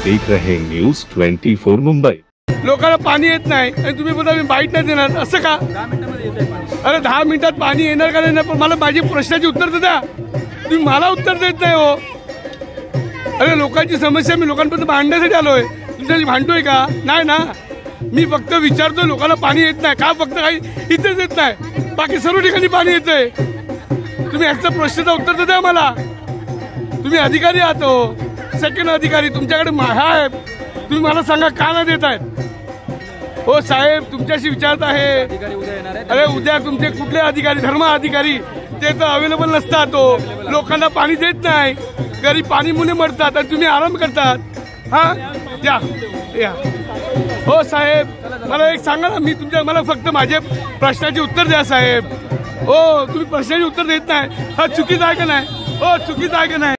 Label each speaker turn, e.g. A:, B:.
A: देख रहे न्यूज 24 मुंबई।
B: लोकांना पाणी येत नाही आणि तुम्ही बोलता मी बाईट नाही देणार, असं का?
C: 10 मिनिटांमध्ये येतंय पाणी.
B: अरे 10 मिनिटात पाणी येणार का नाही, पण मला माझी प्रश्नाची उत्तर तर द्या. तुम्ही मला उत्तर देत नाही हो. अरे लोकांची समस्या मी लोकांपर्यंत मांडण्यासाठी आलोय, तुमच्याशी भांडतोय का? नाही ना, मी फक्त विचारतो लोकांना पाणी येत नाही का, फक्त काही इथेच येत नाही, बाकी सर्व ठिकाणी पाणी येतंय. तुम्ही याचा प्रश्नाचं उत्तर तर द्या मला. तुम्ही अधिकारी आहात हो, सेकंड अधिकारी, तुमच्याकडे आहे, तुम्ही मला सांगा का नाही देत आहेत? हो साहेब, तुमच्याशी विचारत आहे.
C: अधिकारी उद्या येणार आहेत.
B: अरे उद्या तुमचे कुठले अधिकारी, धर्म अधिकारी, ते तर अवेलेबल नसतात हो. लोकांना पाणी देत नाही, घरी पाणी मुले मरतात आणि तुम्ही आराम करतात. हा या या हो साहेब, मला एक सांगा ना, मी मला फक्त माझे प्रश्नाचे उत्तर द्या साहेब. हो तुम्ही प्रश्नाचे उत्तर देत नाही, हा चुकीचं आहे का नाही? हो चुकीचं आहे का नाही?